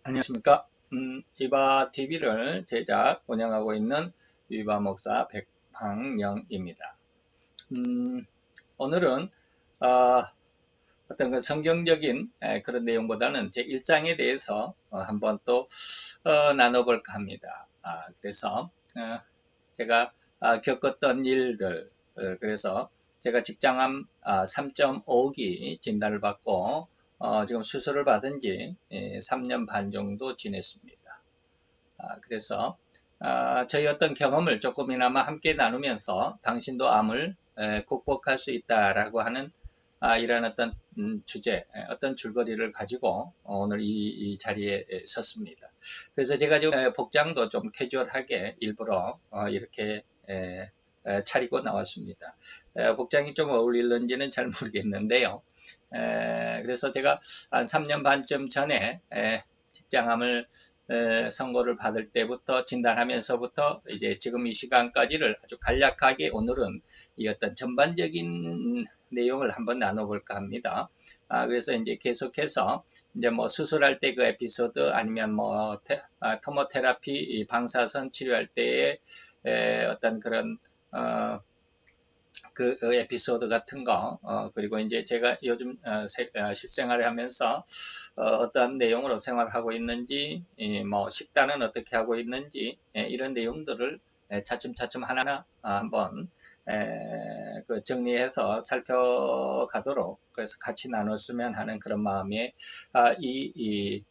안녕하십니까. 이바 TV를 제작, 운영하고 있는 이바 목사 백방영입니다. 오늘은 어, 어떤 그 성경적인 그런 내용보다는 제 일장에 대해서 한번 또 나눠볼까 합니다. 그래서 제가 겪었던 일들, 그래서 제가 직장암 3.5기 진단을 받고 지금 수술을 받은 지 3년 반 정도 지냈습니다. 그래서 저희 어떤 경험을 조금이나마 함께 나누면서 당신도 암을 극복할 수 있다라고 하는 이런 어떤 주제, 어떤 줄거리를 가지고 오늘 이 자리에 섰습니다. 그래서 제가 지금 복장도 좀 캐주얼하게 일부러 이렇게 차리고 나왔습니다. 복장이 좀 어울리는지는 잘 모르겠는데요. 그래서 제가 한 3년 반쯤 전에 직장암을 선고를 받을 때부터 진단하면서부터 이제 지금 이 시간까지를 아주 간략하게 오늘은 이 어떤 전반적인 내용을 한번 나눠볼까 합니다. 그래서 이제 계속해서 이제 뭐 수술할 때 그 에피소드 아니면 뭐 토모테라피 방사선 치료할 때의 어떤 그런 그 에피소드 같은 거, 그리고 이제 제가 요즘 실생활을 하면서 어떤 내용으로 생활하고 있는지, 뭐 식단은 어떻게 하고 있는지, 이런 내용들을 차츰차츰 하나하나 한번 그 정리해서 살펴가도록 그래서 같이 나눴으면 하는 그런 마음에 이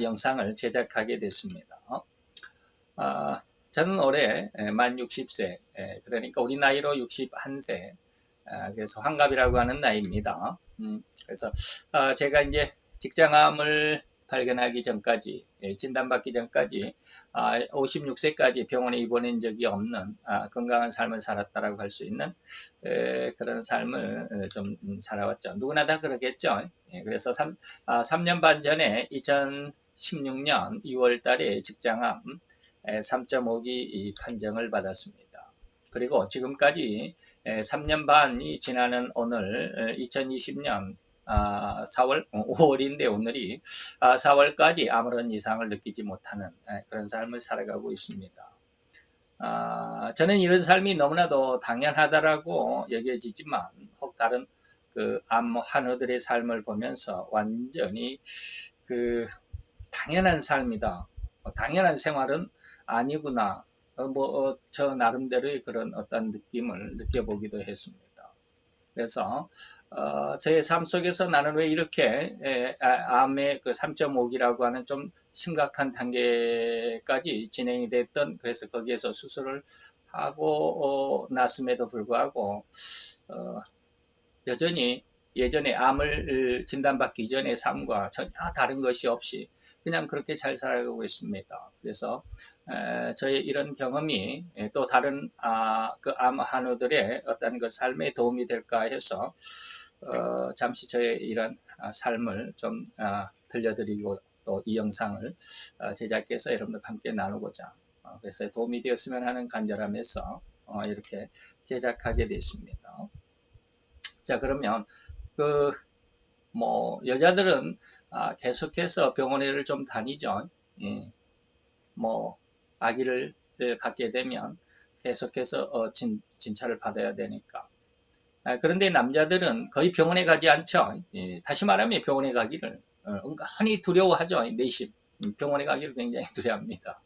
영상을 제작하게 됐습니다. 저는 올해 만 60세, 그러니까 우리 나이로 61세, 그래서 환갑이라고 하는 나이입니다. 그래서 제가 이제 직장암을 발견하기 전까지, 진단받기 전까지 56세까지 병원에 입원한 적이 없는 건강한 삶을 살았다라고 할 수 있는 그런 삶을 좀 살아왔죠. 누구나 다 그러겠죠. 그래서 3년 반 전에 2016년 2월 달에 직장암 3.5기 판정을 받았습니다. 그리고 지금까지 3년 반이 지나는 오늘 2020년 4월, 5월인데 오늘이 4월까지 아무런 이상을 느끼지 못하는 그런 삶을 살아가고 있습니다. 저는 이런 삶이 너무나도 당연하다라고 여겨지지만 혹 다른 그 암 환우들의 삶을 보면서 완전히 그 당연한 삶이다. 당연한 생활은 아니구나. 저 나름대로의 그런 어떤 느낌을 느껴보기도 했습니다. 그래서 저의 삶 속에서 나는 왜 이렇게 암의 그 3.5기라고 하는 좀 심각한 단계까지 진행이 됐던 그래서 거기에서 수술을 하고 났음에도 불구하고 여전히 예전에 암을 진단받기 전의 삶과 전혀 다른 것이 없이 그냥 그렇게 잘 살아가고 있습니다. 그래서 저의 이런 경험이 또 다른 그 암 환우들의 어떤 그 삶에 도움이 될까 해서 잠시 저의 이런 삶을 좀 들려드리고 또 이 영상을 제작해서 여러분들과 함께 나누고자 그래서 도움이 되었으면 하는 간절함에서 이렇게 제작하게 됐습니다. 자, 그러면 그 뭐 여자들은 계속해서 병원에를 좀 다니죠. 예. 뭐 아기를 갖게 되면 계속해서 진찰을 받아야 되니까. 그런데 남자들은 거의 병원에 가지 않죠. 예. 다시 말하면 병원에 가기를 은근히 두려워하죠. 내심 병원에 가기를 굉장히 두려워합니다.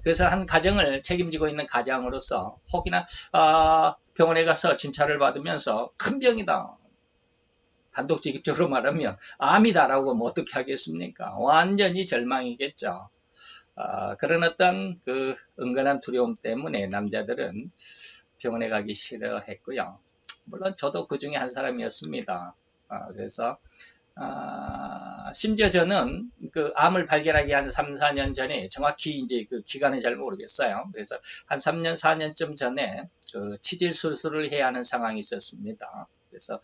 그래서 한 가정을 책임지고 있는 가장으로서 혹이나 병원에 가서 진찰을 받으면서 큰 병이다. 단독직입적으로 말하면 암이다라고 뭐 어떻게 하겠습니까? 완전히 절망이겠죠. 그런 어떤 그 은근한 두려움 때문에 남자들은 병원에 가기 싫어했고요. 물론 저도 그 중에 한 사람이었습니다. 그래서 심지어 저는 그 암을 발견하기 한 3, 4년 전에 정확히 이제 그 기간은 잘 모르겠어요. 그래서 한 3년, 4년쯤 전에 그 치질 수술을 해야 하는 상황이 있었습니다. 그래서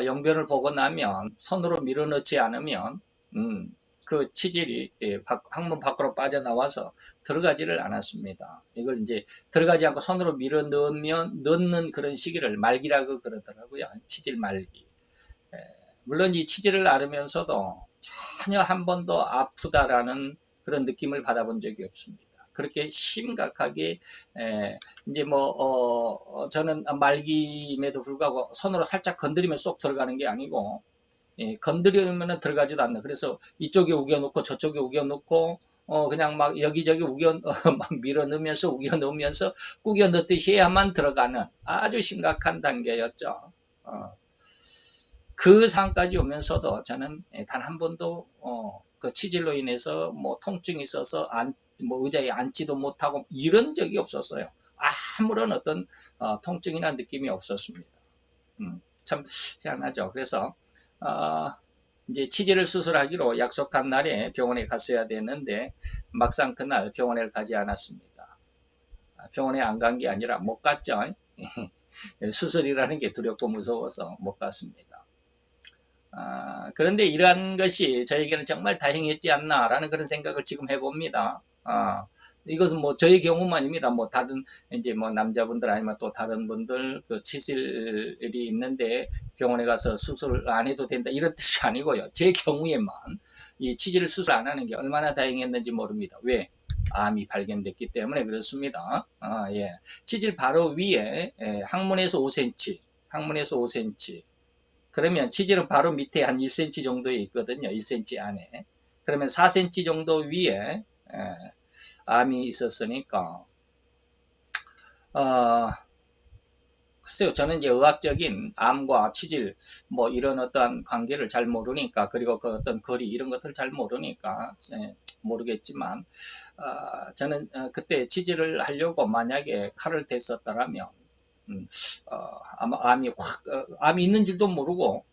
용변을 보고 나면 손으로 밀어넣지 않으면 그 치질이 항문 밖으로 빠져나와서 들어가지를 않았습니다. 이걸 이제 들어가지 않고 손으로 밀어 넣는 그런 시기를 말기라고 그러더라고요. 치질 말기. 물론 이 치질을 앓으면서도 전혀 한 번도 아프다라는 그런 느낌을 받아본 적이 없습니다. 그렇게 심각하게 이제 저는 말기임에도 불구하고 손으로 살짝 건드리면 쏙 들어가는 게 아니고 건드리면 들어가지도 않는. 그래서 이쪽에 우겨놓고 저쪽에 우겨놓고 그냥 막 여기저기 막 밀어 넣으면서 우겨 넣으면서 구겨 넣듯이 해야만 들어가는 아주 심각한 단계였죠. 그 상황까지 오면서도 저는 단 한 번도 그 치질로 인해서 뭐 통증이 있어서 뭐 의자에 앉지도 못하고 이런 적이 없었어요. 아무런 어떤 통증이나 느낌이 없었습니다. 참 희한하죠. 그래서 이제 치질을 수술하기로 약속한 날에 병원에 갔어야 되는데 막상 그날 병원에 가지 않았습니다. 병원에 안 간 게 아니라 못 갔죠. 수술이라는 게 두렵고 무서워서 못 갔습니다. 그런데 이러한 것이 저에게는 정말 다행이었지 않나라는 그런 생각을 지금 해봅니다. 이것은 뭐 저의 경우만입니다. 뭐 다른 이제 뭐 남자분들 아니면 또 다른 분들 그 치질이 있는데 병원에 가서 수술 안 해도 된다 이런 뜻이 아니고요. 제 경우에만 이 치질 수술 안 하는 게 얼마나 다행했는지 모릅니다. 왜? 암이 발견됐기 때문에 그렇습니다. 예. 치질 바로 위에 항문에서 5cm, 항문에서 5cm. 그러면 치질은 바로 밑에 한 1cm 정도에 있거든요. 1cm 안에. 그러면 4cm 정도 위에 암이 있었으니까 글쎄요. 저는 이제 의학적인 암과 치질 뭐 이런 어떤 관계를 잘 모르니까 그리고 그 어떤 거리 이런 것들을 잘 모르니까 모르겠지만 저는 그때 치질을 하려고 만약에 칼을 댔었더라면 아마 암이 있는 줄도 모르고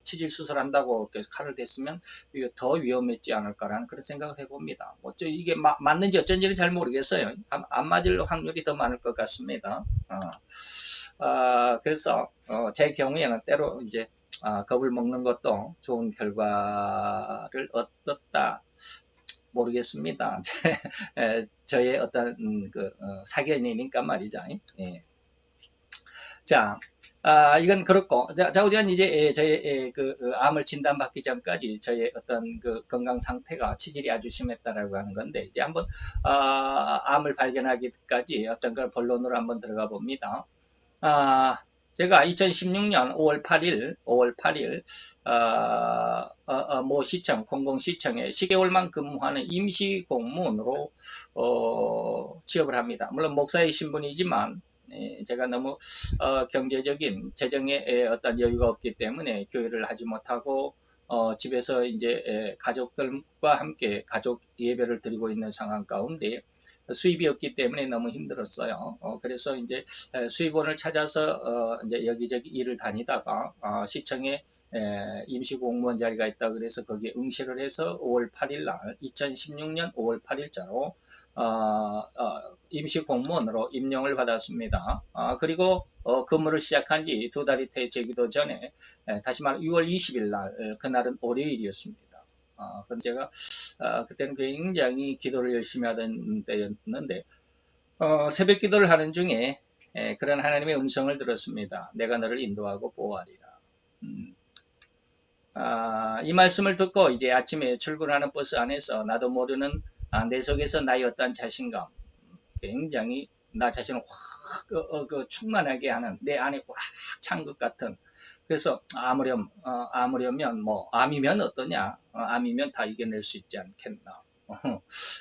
치질 수술한다고 칼을 댔으면 이게 더 위험했지 않을까라는 그런 생각을 해봅니다. 이게 맞는지 어쩐지는 잘 모르겠어요. 안 맞을 확률이 더 많을 것 같습니다. 그래서 제 경우에는 때로 이제 겁을 먹는 것도 좋은 결과를 얻었다. 모르겠습니다. 저의 어떤 사견이니까 말이죠. 예. 자, 이건 그렇고, 자, 우선 이제 저의 암을 진단받기 전까지 저의 어떤 그 건강 상태가 치질이 아주 심했다라고 하는 건데, 이제 한번 암을 발견하기까지 어떤 그런 본론으로 한번 들어가 봅니다. 제가 2016년 5월 8일, 모 시청, 공공시청에 10개월만 근무하는 임시 공무원으로, 취업을 합니다. 물론 목사의 신분이지만, 제가 너무, 경제적인 재정에 어떤 여유가 없기 때문에 교회를 하지 못하고, 집에서 이제 가족들과 함께 가족 예배를 드리고 있는 상황 가운데, 수입이 없기 때문에 너무 힘들었어요. 그래서 이제 수입원을 찾아서 이제 여기저기 일을 다니다가 시청에 임시 공무원 자리가 있다 그래서 거기에 응시를 해서 5월 8일 날 2016년 5월 8일자로 임시 공무원으로 임용을 받았습니다. 그리고 근무를 시작한 지 2달이 되기도 전에 다시 말해 6월 20일 날 그날은 월요일이었습니다. 그럼 제가 그때는 굉장히 기도를 열심히 하던 때였는데 새벽 기도를 하는 중에 그런 하나님의 음성을 들었습니다. 내가 너를 인도하고 보호하리라. 이 말씀을 듣고 이제 아침에 출근하는 버스 안에서 나도 모르는 내 속에서 나의 어떤 자신감, 굉장히 나 자신을 확 충만하게 하는 내 안에 꽉 찬 것 같은. 그래서 아무려면 뭐 암이면 어떠냐? 암이면 다 이겨낼 수 있지 않겠나?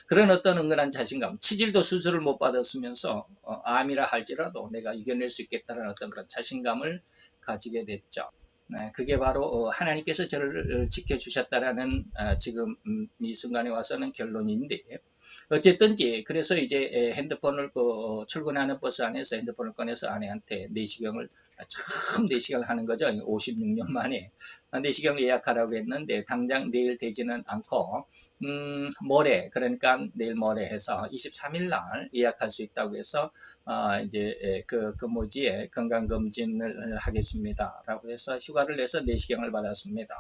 그런 어떤 은근한 자신감. 치질도 수술을 못 받았으면서 암이라 할지라도 내가 이겨낼 수 있겠다는 어떤 그런 자신감을 가지게 됐죠. 네, 그게 바로 하나님께서 저를 지켜주셨다라는 지금 이 순간에 와서는 결론인데, 어쨌든지 그래서 이제 핸드폰을 출근하는 버스 안에서 핸드폰을 꺼내서 아내한테 내시경을 처음 내시경을 하는 거죠. 56년 만에 내시경을 예약하라고 했는데 당장 내일 되지는 않고 모레, 그러니까 내일 모레 해서 23일 날 예약할 수 있다고 해서 이제 그 근무지에 건강검진을 하겠습니다라고 해서 휴가를 내서 내시경을 받았습니다.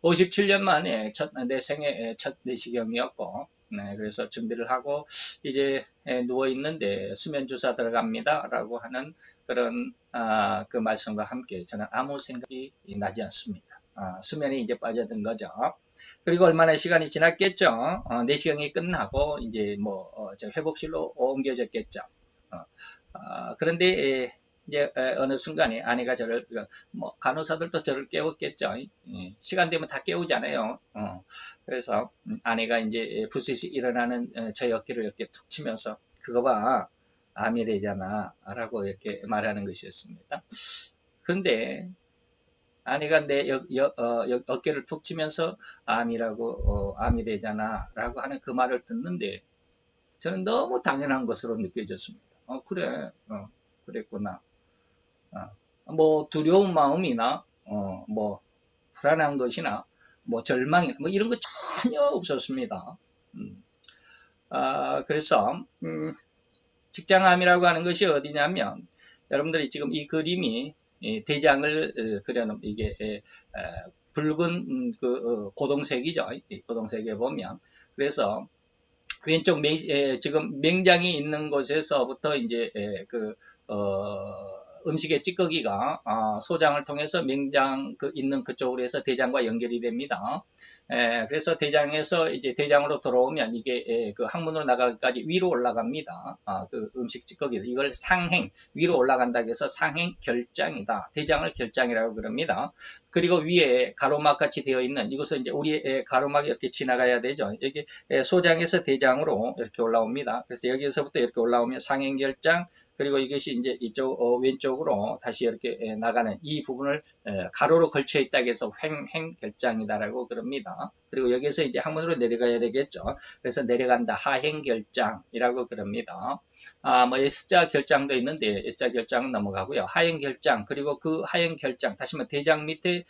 57년 만에 내 생애 첫 내시경이었고, 네, 그래서 준비를 하고 이제 누워 있는데 수면 주사 들어갑니다라고 하는 그런 그 말씀과 함께 저는 아무 생각이 나지 않습니다. 수면에 이제 빠져든 거죠. 그리고 얼마나 시간이 지났겠죠. 내시경이 끝나고 이제 저 회복실로 옮겨졌겠죠. 그런데 이제 어느 순간에 아내가 저를 간호사들도 저를 깨웠겠죠. 시간 되면 다 깨우잖아요. 그래서 아내가 이제 부스스 일어나는 저 어깨를 이렇게 툭 치면서 그거 봐 암이래잖아 라고 이렇게 말하는 것이었습니다. 근데 아내가 내 어깨를 툭 치면서 암이라고 암이래잖아 라고 하는 그 말을 듣는데 저는 너무 당연한 것으로 느껴졌습니다. 그래 그랬구나. 뭐 두려운 마음이나 뭐 불안한 것이나 뭐 절망이나 뭐 이런 거 전혀 없었습니다. 그래서 직장암이라고 하는 것이 어디냐면 여러분들이 지금 이 그림이 대장을 그려놓은 이게 붉은 그 고동색이죠. 고동색에 보면 그래서 왼쪽 지금 맹장이 있는 곳에서부터 이제 음식의 찌꺼기가 소장을 통해서 맹장 있는 그쪽으로 해서 대장과 연결이 됩니다. 그래서 대장에서 이제 대장으로 들어오면 이게 그 항문으로 나가기까지 위로 올라갑니다. 그 음식 찌꺼기들 이걸 상행 위로 올라간다고 해서 상행 결장이다. 대장을 결장이라고 그럽니다. 그리고 위에 가로막 같이 되어 있는 이것은 이제 우리의 가로막이 이렇게 지나가야 되죠. 여기 소장에서 대장으로 이렇게 올라옵니다. 그래서 여기서부터 이렇게 올라오면 상행 결장 그리고 이것이 이제 이쪽 왼쪽으로 다시 이렇게 나가는 이 부분을 가로로 걸쳐 있다고 해서 횡행결장이다라고 그럽니다. 그리고 여기서 이제 항문으로 내려가야 되겠죠. 그래서 내려간다 하행결장이라고 그럽니다. 뭐 S자 결장도 있는데 S자 결장은 넘어가고요. 하행결장 그리고 그 하행결장 다시 말 대장 밑에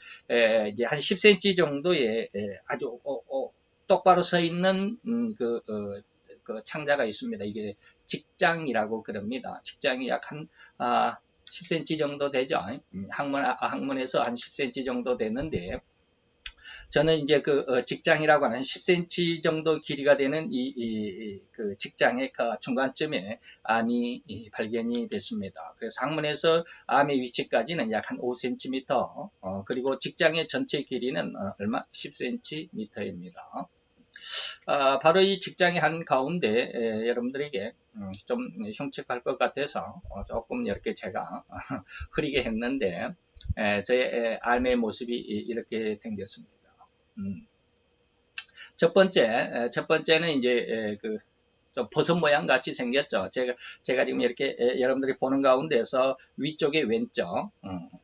이제 한 10cm 정도의 아주 똑바로 서 있는 그 창자가 있습니다. 이게 직장이라고 그럽니다. 직장이 약 한 10cm 정도 되죠. 항문에서 한 10cm 정도 되는데 저는 이제 그 직장이라고 하는 10cm 정도 길이가 되는 그 직장의 그 중간쯤에 암이 발견이 됐습니다. 그래서 항문에서 암의 위치까지는 약 한 5cm 그리고 직장의 전체 길이는 얼마? 10cm입니다. 바로 이 직장의 한 가운데 여러분들에게 좀 흉측할 것 같아서 조금 이렇게 제가 흐리게 했는데 저의 암의 모습이 이렇게 생겼습니다. 첫 번째는 이제 좀 버섯 모양 같이 생겼죠. 제가 지금 이렇게 여러분들이 보는 가운데서 위쪽에 왼쪽,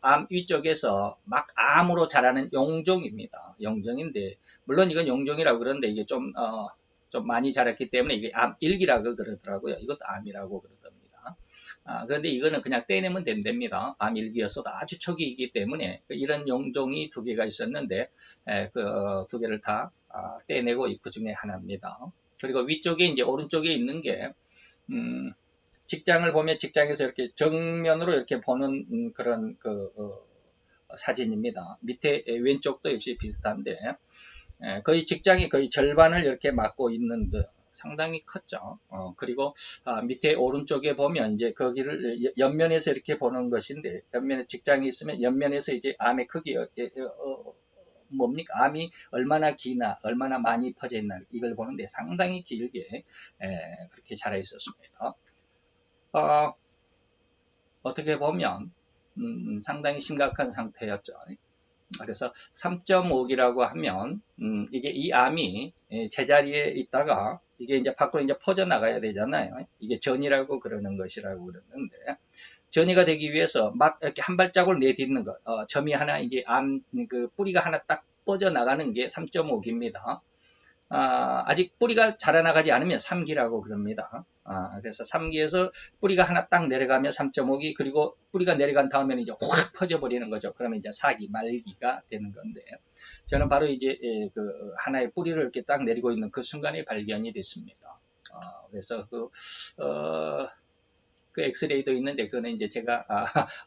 암 위쪽에서 막 암으로 자라는 용종입니다. 용종인데, 물론 이건 용종이라고 그러는데 이게 좀 많이 자랐기 때문에 이게 암일기라고 그러더라고요. 이것도 암이라고 그러답니다. 그런데 이거는 그냥 떼내면 된답니다. 암일기였어도 아주 초기이기 때문에 이런 용종이 두 개가 있었는데, 그 두 개를 다 떼내고 그 중에 하나입니다. 그리고 위쪽에 이제 오른쪽에 있는 게 직장을 보면 직장에서 이렇게 정면으로 이렇게 보는 그런 사진입니다. 밑에 왼쪽도 역시 비슷한데 거의 직장이 거의 절반을 이렇게 막고 있는 듯 상당히 컸죠. 그리고 밑에 오른쪽에 보면 이제 거기를 옆면에서 이렇게 보는 것인데 옆면에 직장이 있으면 옆면에서 이제 암의 크기 뭡니까? 암이 얼마나 기나 얼마나 많이 퍼져 있나 이걸 보는데 상당히 길게 그렇게 자라 있었습니다. 어떻게 보면 상당히 심각한 상태였죠. 그래서 3.5기라고 하면 이게 이 암이 제자리에 있다가 이게 이제 밖으로 이제 퍼져 나가야 되잖아요. 이게 전이라고 그러는 것이라고 그러는데 전이가 되기 위해서 막 이렇게 한 발짝을 내딛는 것, 점이 하나 이제 그 뿌리가 하나 딱 뻗어 나가는 게 3.5기입니다. 아직 뿌리가 자라나가지 않으면 3기라고 그럽니다. 그래서 3기에서 뿌리가 하나 딱 내려가면 3.5기, 그리고 뿌리가 내려간 다음에는 이제 확 퍼져버리는 거죠. 그러면 이제 4기, 말기가 되는 건데, 저는 바로 이제 그 하나의 뿌리를 이렇게 딱 내리고 있는 그 순간에 발견이 됐습니다. 그래서 그 엑스레이도 있는데 그거는 이제 제가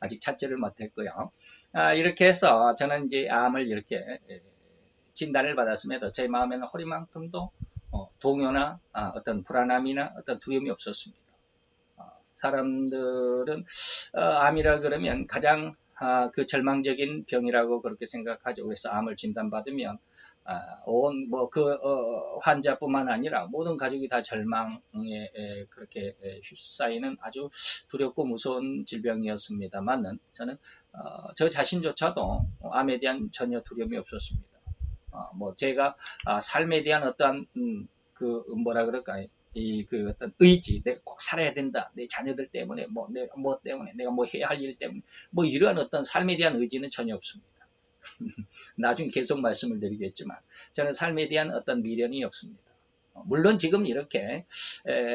아직 찾지를 못했고요. 이렇게 해서 저는 이제 암을 이렇게 진단을 받았음에도 제 마음에는 허리만큼도 동요나 어떤 불안함이나 어떤 두려움이 없었습니다. 사람들은 암이라 그러면 가장 그 절망적인 병이라고 그렇게 생각하죠. 그래서 암을 진단받으면 온 뭐 그 환자뿐만 아니라 모든 가족이 다 절망에 그렇게 휩싸이는 아주 두렵고 무서운 질병이었습니다만은 저는 저 자신조차도 암에 대한 전혀 두려움이 없었습니다. 뭐 제가 삶에 대한 어떠한 그 뭐라 그럴까요? 이 그 어떤 의지, 내가 꼭 살아야 된다. 내 자녀들 때문에 뭐 내가 뭐 때문에 내가 뭐 해야 할 일 때문에 뭐 이러한 어떤 삶에 대한 의지는 전혀 없습니다. 나중에 계속 말씀을 드리겠지만 저는 삶에 대한 어떤 미련이 없습니다. 물론 지금 이렇게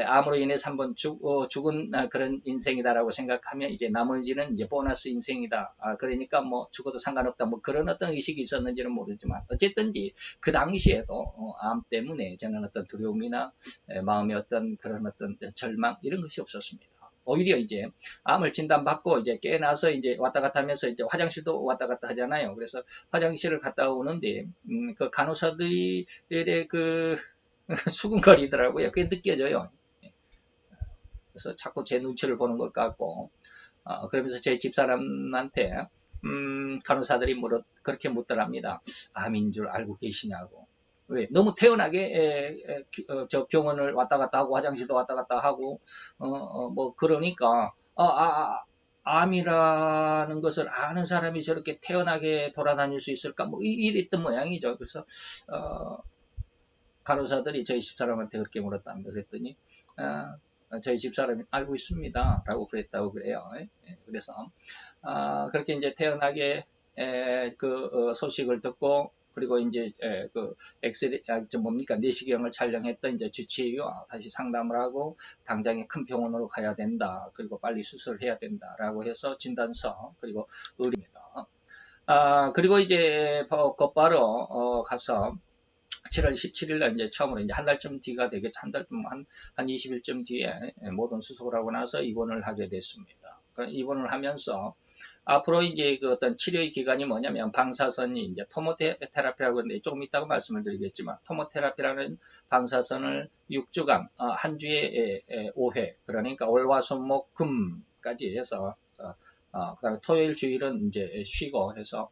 암으로 인해서 한번 죽은 그런 인생이다라고 생각하면 이제 나머지는 이제 보너스 인생이다. 그러니까 뭐 죽어도 상관없다. 뭐 그런 어떤 의식이 있었는지는 모르지만 어쨌든지 그 당시에도 암 때문에 저는 어떤 두려움이나 마음의 어떤 그런 어떤 절망 이런 것이 없었습니다. 오히려 이제 암을 진단받고 이제 깨나서 이제 왔다 갔다 하면서 이제 화장실도 왔다 갔다 하잖아요. 그래서 화장실을 갔다 오는데 그 간호사들의 그 수근거리더라고요. 그게 느껴져요. 그래서 자꾸 제 눈치를 보는 것 같고, 그러면서 제 집사람한테, 간호사들이 그렇게 묻더랍니다. 암인 줄 알고 계시냐고. 왜? 너무 태연하게 저 병원을 왔다 갔다 하고 화장실도 왔다 갔다 하고 뭐 그러니까 암이라는 것을 아는 사람이 저렇게 태연하게 돌아다닐 수 있을까? 뭐 이랬던 모양이죠. 그래서 간호사들이 저희 집사람한테 그렇게 물었답니다. 그랬더니 저희 집사람이 알고 있습니다. 라고 그랬다고 그래요. 그래서 그렇게 이제 태연하게 그 소식을 듣고 그리고 이제 그 엑스레이 뭡니까 내시경을 촬영했던 이제 주치의와 다시 상담을 하고 당장에 큰 병원으로 가야 된다. 그리고 빨리 수술을 해야 된다라고 해서 진단서 그리고 의료입니다. 그리고 이제 곧바로 가서 7월 17일 날 이제 처음으로 이제 한 달쯤 뒤가 되겠죠. 한 달쯤 한 20일쯤 뒤에 모든 수속을 하고 나서 입원을 하게 됐습니다. 입원을 하면서 앞으로 이제 그 어떤 치료의 기간이 뭐냐면 방사선이 이제 토모테라피라고 하는데 조금 이따가 말씀을 드리겠지만 토모테라피라는 방사선을 6주간 한 주에 5회 그러니까 월화수목 금까지 해서 그다음에 토요일 주일은 이제 쉬고 해서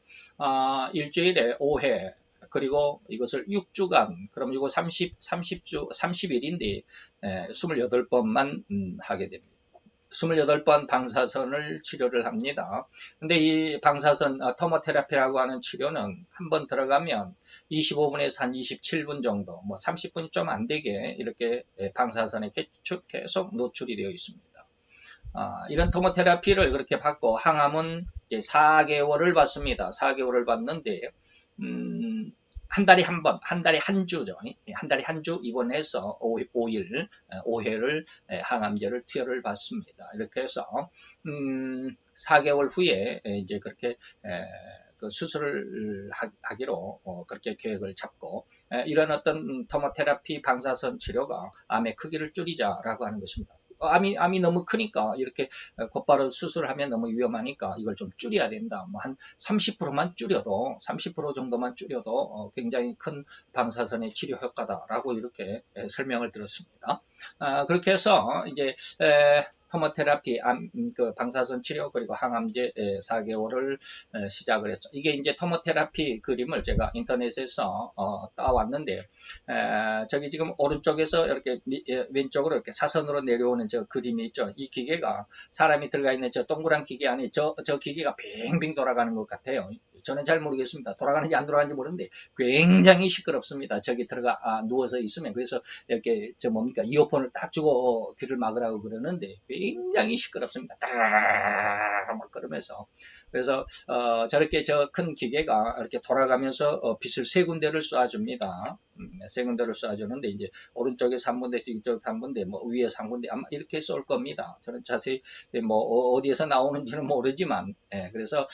일주일에 5회 그리고 이것을 6주간, 그럼 이거 30일인데 28번만 하게 됩니다. 28번 방사선을 치료를 합니다. 근데 이 방사선 토모테라피라고 하는 치료는 한번 들어가면 25분에서 한 27분 정도, 뭐 30분이 좀 안 되게 이렇게 방사선에 계속 노출이 되어 있습니다. 이런 토모테라피를 그렇게 받고 항암은 이제 4개월을 받습니다. 4개월을 받는데 한 달에 한 번, 한 달에 한 주죠. 한 달에 한 주 입원해서 5일, 5회를 항암제를 투여를 받습니다. 이렇게 해서 4개월 후에 이제 그렇게 그 수술을 하기로 그렇게 계획을 잡고 이런 어떤 토모테라피 방사선 치료가 암의 크기를 줄이자라고 하는 것입니다. 암이 너무 크니까 이렇게 곧바로 수술하면 너무 위험하니까 이걸 좀 줄여야 된다. 뭐 한 30%만 줄여도 30% 정도만 줄여도 굉장히 큰 방사선의 치료 효과다라고 이렇게 설명을 들었습니다. 그렇게 해서 이제 토모테라피, 그 방사선 치료 그리고 항암제 4개월을 시작을 했죠. 이게 이제 토모테라피 그림을 제가 인터넷에서 따왔는데 저기 지금 오른쪽에서 이렇게 왼쪽으로 이렇게 사선으로 내려오는 저 그림이 있죠. 이 기계가 사람이 들어가 있는 저 동그란 기계 안에 저 기계가 뱅뱅 돌아가는 것 같아요. 저는 잘 모르겠습니다. 돌아가는지 안 돌아가는지 모르는데 굉장히 시끄럽습니다. 저기 들어가 누워서 있으면 그래서 이렇게 저 뭡니까 이어폰을 딱 주고 귀를 막으라고 그러는데 굉장히 시끄럽습니다. 막 그러면서 그래서 저렇게 저 큰 기계가 이렇게 돌아가면서 빛을 세 군데를 쏴줍니다. 세 군데를 쏴주는데 이제 오른쪽에서 한 군데, 이쪽에서 한 군데, 뭐 위에서 한 군데 아마 이렇게 쏠 겁니다. 저는 자세히 뭐 어디에서 나오는지는 모르지만 그래서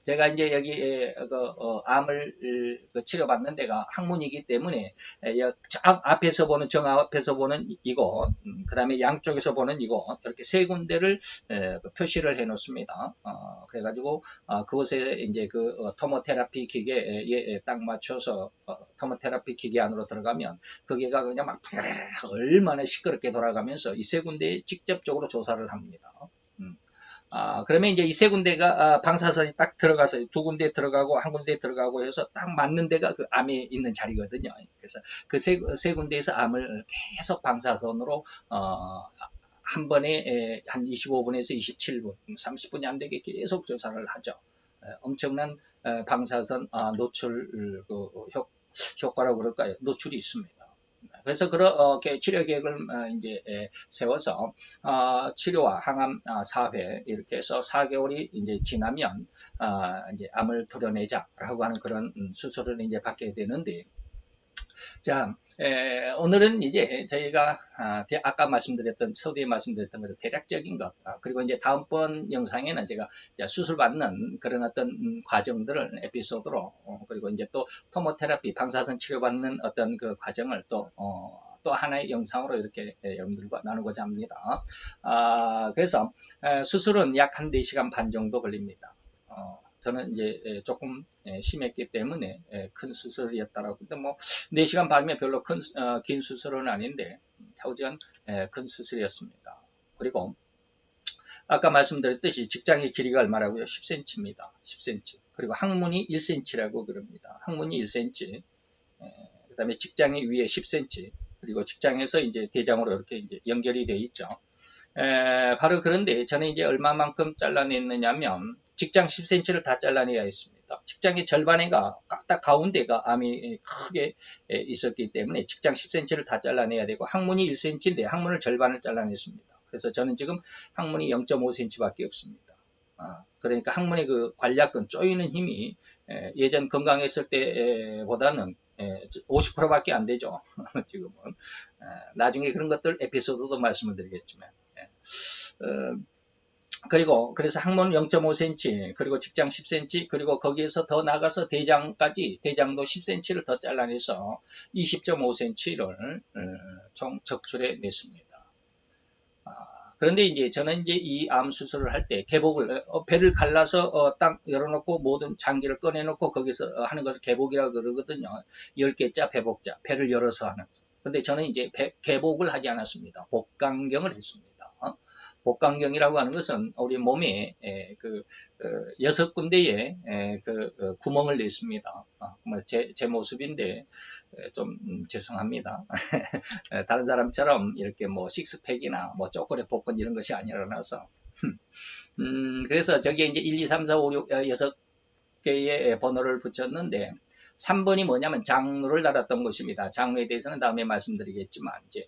제가 이제 여기 암을 치료받는 데가 항문이기 때문에 앞에서 보는 앞에서 보는 이곳, 그 다음에 양쪽에서 보는 이곳 이렇게 세 군데를 표시를 해 놓습니다. 그래가지고 그곳에 이제 그 토모테라피 기계에 딱 맞춰서 토모테라피 기계 안으로 들어가면 그게가 그냥 막 얼마나 시끄럽게 돌아가면서 이 세 군데에 직접적으로 조사를 합니다. 그러면 이제 이 세 군데가 방사선이 딱 들어가서 두 군데 들어가고 한 군데 들어가고 해서 딱 맞는 데가 그 암이 있는 자리거든요. 그래서 그 세 군데에서 암을 계속 방사선으로 한 번에 한 25분에서 27분, 30분이 안 되게 계속 조사를 하죠. 엄청난 방사선 노출 효과라고 그럴까요? 노출이 있습니다. 그래서 그렇게 치료 계획을 이제 세워서 치료와 항암 4회 이렇게 해서 4개월이 이제 지나면 이제 암을 도려내자라고 하는 그런 수술을 이제 받게 되는데, 자, 오늘은 이제 저희가 아까 말씀드렸던 서두에 말씀드렸던 것 대략적인 것, 그리고 이제 다음번 영상에는 제가 수술 받는 그런 어떤 과정들을 에피소드로 그리고 이제 또 토모테라피 방사선 치료받는 어떤 그 과정을 또 하나의 영상으로 이렇게 여러분들과 나누고자 합니다. 그래서 수술은 약 한 4시간 반 정도 걸립니다. 저는 이제 조금 심했기 때문에 큰 수술이었다라고. 근데 뭐 4시간 반이면 별로 긴 수술은 아닌데 하여간 큰 수술이었습니다. 그리고 아까 말씀드렸듯이 직장의 길이가 얼마라고요? 10cm입니다. 10cm. 그리고 항문이 1cm라고 그럽니다. 항문이 1cm. 그 다음에 직장이 위에 10cm. 그리고 직장에서 이제 대장으로 이렇게 이제 연결이 되어 있죠. 바로 그런데 저는 이제 얼마만큼 잘라냈느냐면 직장 10cm를 다 잘라내야 했습니다. 직장의 절반에가 딱 가운데가 암이 크게 있었기 때문에 직장 10cm를 다 잘라내야 되고 항문이 1cm인데 항문을 절반을 잘라냈습니다. 그래서 저는 지금 항문이 0.5cm밖에 없습니다. 그러니까 항문의 그 관략근 쪼이는 힘이 예전 건강했을 때보다는 50%밖에 안 되죠. 지금은. 나중에 그런 것들 에피소드도 말씀을 드리겠지만. 그리고 그래서 항문 0.5cm 그리고 직장 10cm 그리고 거기에서 더 나가서 대장까지 대장도 10cm를 더 잘라내서 20.5cm를 총 적출해 냈습니다. 그런데 이제 저는 이제 이 암 수술을 할 때 개복을 배를 갈라서 딱 열어놓고 모든 장기를 꺼내놓고 거기서 하는 것을 개복이라고 그러거든요. 10개자 배복자 배를 열어서 하는. 근데 저는 이제 개복을 하지 않았습니다. 복강경을 했습니다. 복강경이라고 하는 것은 우리 몸에 그 6군데에 그 구멍을 냈습니다. 제 모습인데 좀 죄송합니다. 다른 사람처럼 이렇게 뭐 식스팩이나 뭐 초콜릿 복근 이런 것이 아니라서 그래서 저기에 이제 1, 2, 3, 4, 5, 6, 6개의 번호를 붙였는데 3번이 뭐냐면 장루를 달았던 것입니다. 장루에 대해서는 다음에 말씀드리겠지만 이제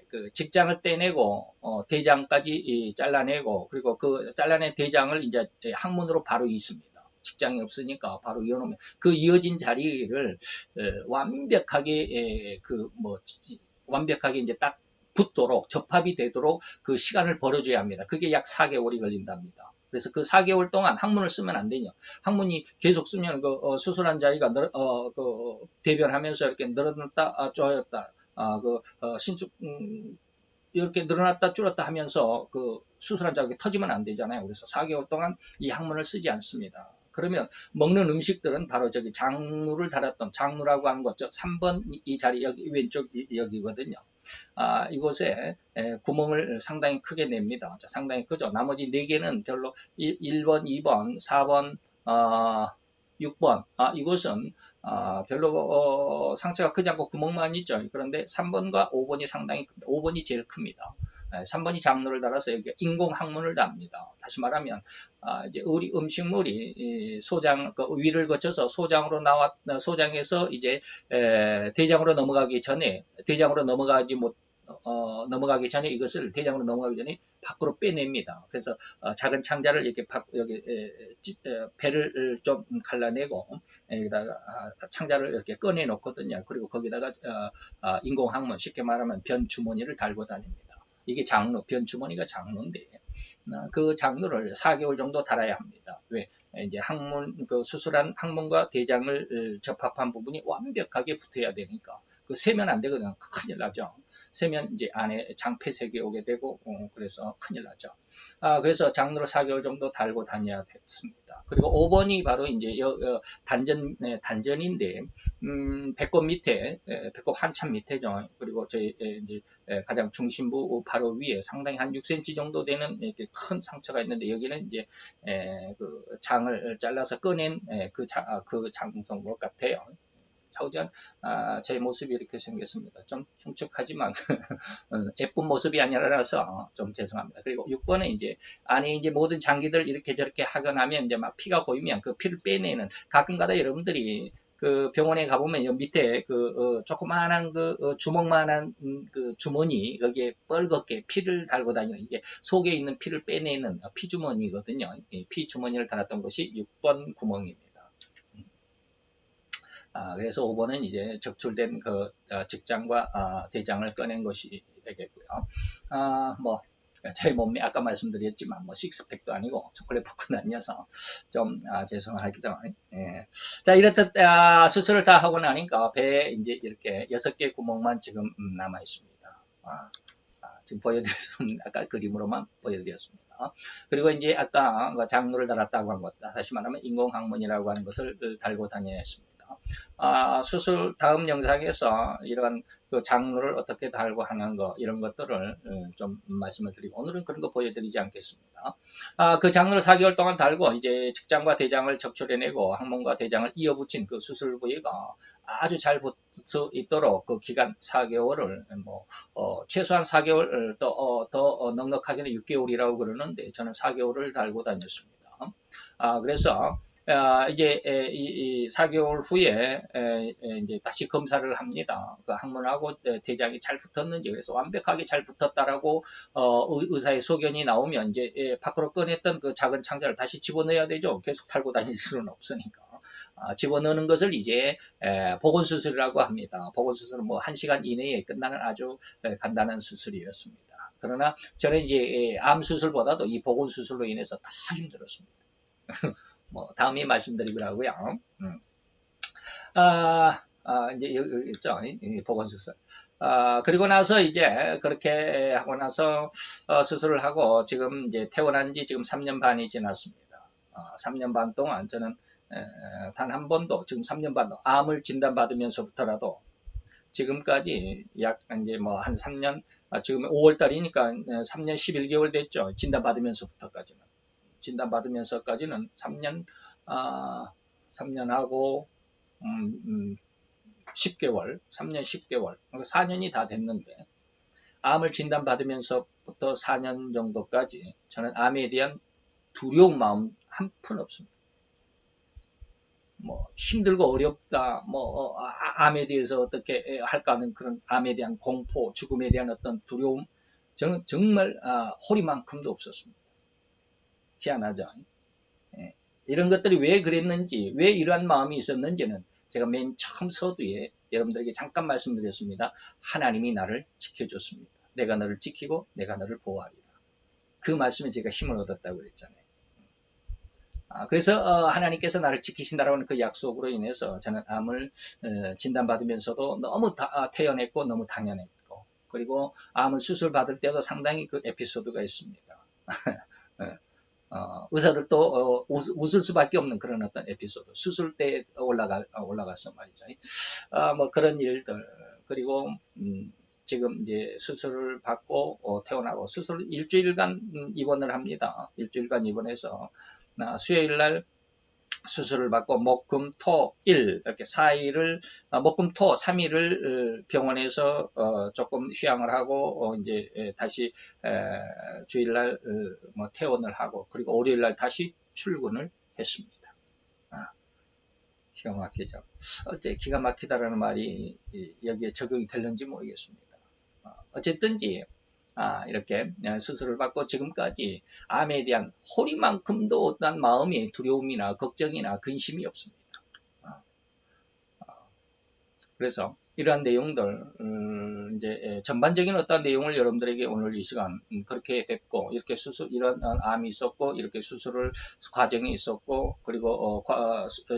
그 직장을 떼내고 대장까지 잘라내고 그리고 그 잘라낸 대장을 이제 항문으로 바로 있습니다. 직장이 없으니까 바로 이어놓으면 그 이어진 자리를 완벽하게 완벽하게 이제 딱 붙도록 접합이 되도록 그 시간을 벌어줘야 합니다. 그게 약 4개월이 걸린답니다. 그래서 그 4개월 동안 항문을 쓰면 안 되죠. 항문이 계속 쓰면 그 수술한 자리가 대변하면서 이렇게 늘어났다 쪼였다 신축 이렇게 늘어났다 줄었다 하면서 그 수술한 자국이 터지면 안 되잖아요. 그래서 4개월 동안 이 항문을 쓰지 않습니다. 그러면 먹는 음식들은 바로 저기 장루를 달았던 장루라고 하는 것, 3번 이 자리 여기 왼쪽 여기거든요. 이곳에 구멍을 상당히 크게 냅니다. 상당히 크죠. 나머지 4개는 별로 1번, 2번, 4번, 6번 이곳은 별로 상처가 크지 않고 구멍만 있죠. 그런데 3번과 5번이 상당히 5번이 제일 큽니다. 3번이 장로를 달아서 여기 인공 항문을 답니다. 다시 말하면 이제 우리 음식물이 소장 위를 거쳐서 소장으로 소장에서 이제 대장으로 넘어가기 전에 넘어가기 전에 이것을 대장으로 넘어가기 전에 밖으로 빼냅니다. 그래서 작은 창자를 이렇게 여기 배를 좀 갈라내고 여기다가 창자를 이렇게 꺼내 놓거든요. 그리고 거기다가 인공 항문, 쉽게 말하면 변 주머니를 달고 다닙니다. 이게 장루, 변 주머니가 장루인데 그 장루를 4개월 정도 달아야 합니다. 왜? 이제 그 수술한 항문과 대장을 접합한 부분이 완벽하게 붙어야 되니까. 그 세면 안 되거든요. 큰일 나죠. 세면 이제 안에 장폐색이 오게 되고 그래서 큰일 나죠. 그래서 장루를 4개월 정도 달고 다녀야 됐습니다. 그리고 5번이 바로 이제 단전인데, 배꼽 밑에, 배꼽 한참 밑에죠. 그리고 저희 이제 가장 중심부 바로 위에 상당히 한 6cm 정도 되는 이렇게 큰 상처가 있는데, 여기는 이제 그 장을 잘라서 꺼낸 그 장성 것 같아요. 좌우전 제 모습이 이렇게 생겼습니다. 좀 흉측하지만 예쁜 모습이 아니라서 좀 죄송합니다. 그리고 6번에 이제 안에 이제 모든 장기들 이렇게 저렇게 하거나 하면 이제 막 피가 보이면 그 피를 빼내는, 가끔가다 여러분들이 그 병원에 가보면 여 밑에 그 조그마한 그 주먹만한 그 주머니, 거기에 뻘겋게 피를 달고 다니는, 이게 속에 있는 피를 빼내는 피주머니거든요. 피 주머니를 달았던 것이 6번 구멍입니다. 그래서 5번은 이제 적출된 그 직장과 대장을 꺼낸 것이 되겠고요. 뭐 제 몸매 아까 말씀드렸지만 뭐 식스팩도 아니고 초콜릿 포크는 아니어서 좀 죄송하기죠. 예. 자, 이렇듯 수술을 다 하고 나니까 배에 이제 이렇게 6개 구멍만 지금 남아 있습니다. 지금 보여드렸습니다. 아까 그림으로만 보여드렸습니다. 그리고 이제 아까 장루를 달았다고 한 것, 다시 말하면 인공항문이라고 하는 것을 달고 다녀야 했습니다. 수술 다음 영상에서 이런 그 장루를 어떻게 달고 하는 거, 이런 것들을 좀 말씀을 드리고, 오늘은 그런 거 보여드리지 않겠습니다. 그 장루를 4개월 동안 달고 이제 직장과 대장을 적출해내고 항문과 대장을 이어붙인 그 수술 부위가 아주 잘 붙어 있도록 그 기간 4개월을 최소한 4개월 더 넉넉하게는 6개월이라고 그러는데, 저는 4개월을 달고 다녔습니다. 그래서 이제 이 4개월 후에 이제 다시 검사를 합니다. 그 항문하고 대장이 잘 붙었는지. 그래서 완벽하게 잘 붙었다라고 의사의 소견이 나오면 이제 밖으로 꺼냈던 그 작은 창자를 다시 집어넣어야 되죠. 계속 달고 다닐 수는 없으니까. 집어넣는 것을 이제 보건수술이라고 합니다. 보건수술은 뭐 1시간 이내에 끝나는 아주 간단한 수술이었습니다. 그러나 저는 이제 암 수술보다도 이 보건수술로 인해서 다 힘들었습니다. 뭐 다음에 말씀드리고요. 이제 여기 있죠. 보건수술. 그리고 나서 이제 그렇게 하고 나서 수술을 하고 지금 이제 퇴원한 지 지금 3년 반이 지났습니다. 3년 반 동안 저는 단 한 번도, 지금 3년 반 암을 진단받으면서부터라도 지금까지 약 이제 뭐 한 3년, 지금 5월 달이니까 3년 11개월 됐죠. 진단받으면서부터까지는. 진단받으면서까지는 3년하고 10개월, 3년 10개월, 4년이 다 됐는데, 암을 진단받으면서부터 4년 정도까지 저는 암에 대한 두려운 마음 한 푼 없습니다. 뭐 힘들고 어렵다, 뭐 암에 대해서 어떻게 할까 하는 그런 암에 대한 공포, 죽음에 대한 어떤 두려움, 저는 정말 허리만큼도 없었습니다. 희한하죠. 이런 것들이 왜 그랬는지, 왜 이러한 마음이 있었는지는 제가 맨 처음 서두에 여러분들에게 잠깐 말씀드렸습니다. 하나님이 나를 지켜줬습니다. 내가 너를 지키고 내가 너를 보호하리라. 그 말씀에 제가 힘을 얻었다고 그랬잖아요. 그래서 하나님께서 나를 지키신다라고 하는 그 약속으로 인해서 저는 암을 진단받으면서도 너무 태연했고 너무 당연했고, 그리고 암을 수술 받을 때도 상당히 그 에피소드가 있습니다. 의사들도 웃을 수밖에 없는 그런 어떤 에피소드, 수술 때 올라가서 말이죠. 뭐 그런 일들. 그리고 지금 이제 수술을 받고 퇴원하고 수술 일주일간 입원을 합니다. 일주일간 입원해서 수요일 날 수술을 받고 목금 토 일 이렇게 4일을 목금 토 3일을 병원에서 조금 휴양을 하고 이제 다시 주일날 뭐 퇴원을 하고, 그리고 월요일날 다시 출근을 했습니다. 기가 막히죠. 어째 기가 막히다라는 말이 여기에 적용이 될는지 모르겠습니다. 어쨌든지 이렇게 수술을 받고 지금까지 암에 대한 허리만큼도 어떤 마음의 두려움이나 걱정이나 근심이 없습니다. 그래서 이러한 내용들, 이제 전반적인 어떤 내용을 여러분들에게 오늘 이 시간 그렇게 됐고, 이렇게 이런 암이 있었고, 이렇게 수술을 과정이 있었고, 그리고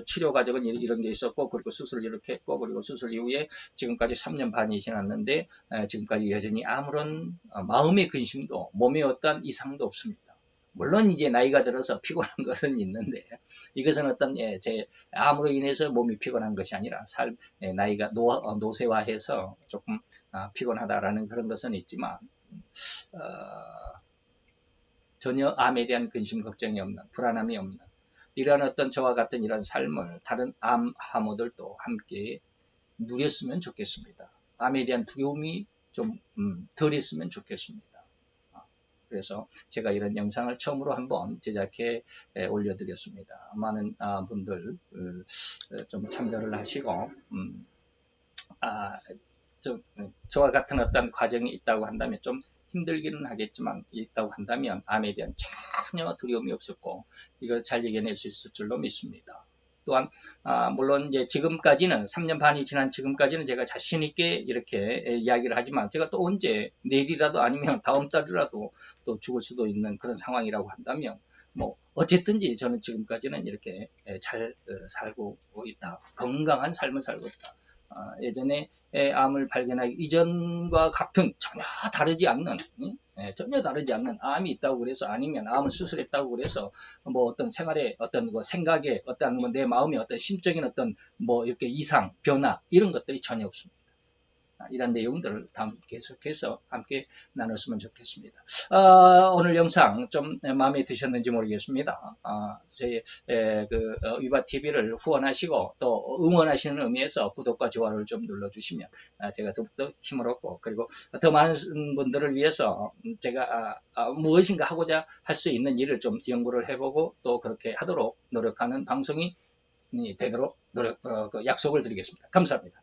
치료 과정은 이런 게 있었고, 그리고 수술을 이렇게 했고, 그리고 수술 이후에 지금까지 3년 반이 지났는데 지금까지 여전히 아무런 마음의 근심도 몸에 어떤 이상도 없습니다. 물론 이제 나이가 들어서 피곤한 것은 있는데 이것은 어떤 제 암으로 인해서 몸이 피곤한 것이 아니라 나이가 노쇠화해서 조금 피곤하다라는 그런 것은 있지만 어, 전혀 암에 대한 근심 걱정이 없는 불안함이 없는 이런 어떤 저와 같은 이런 삶을 다른 암 하모들도 함께 누렸으면 좋겠습니다. 암에 대한 두려움이 좀 덜 있으면 좋겠습니다. 그래서 제가 이런 영상을 처음으로 한번 제작해 올려드렸습니다. 많은 분들 좀 참여를 하시고 저와 같은 어떤 과정이 있다고 한다면 좀 힘들기는 하겠지만 있다고 한다면 암에 대한 전혀 두려움이 없었고 이걸 잘 이겨낼 수 있을 줄로 믿습니다. 또한 물론 이제 지금까지는 3년 반이 지난 지금까지는 제가 자신 있게 이렇게 이야기를 하지만 제가 또 언제 내일이라도 아니면 다음 달이라도 또 죽을 수도 있는 그런 상황이라고 한다면 뭐 어쨌든지 저는 지금까지는 이렇게 잘 살고 있다. 건강한 삶을 살고 있다. 예전에 암을 발견하기 이전과 같은 전혀 다르지 않는 암이 있다고 그래서 아니면 암을 수술했다고 그래서 뭐 어떤 생활에 어떤 생각에 어떤 내 마음의 어떤 심적인 어떤 뭐 이렇게 이상 변화 이런 것들이 전혀 없습니다. 이런 내용들을 다음 계속해서 함께 나눴으면 좋겠습니다. 오늘 영상 좀 마음에 드셨는지 모르겠습니다. 저희 위바TV를 후원하시고 또 응원하시는 의미에서 구독과 좋아요를 좀 눌러주시면 제가 더욱더 힘을 얻고 그리고 더 많은 분들을 위해서 제가 무엇인가 하고자 할 수 있는 일을 좀 연구를 해보고 또 그렇게 하도록 노력하는 방송이 되도록 약속을 드리겠습니다. 감사합니다.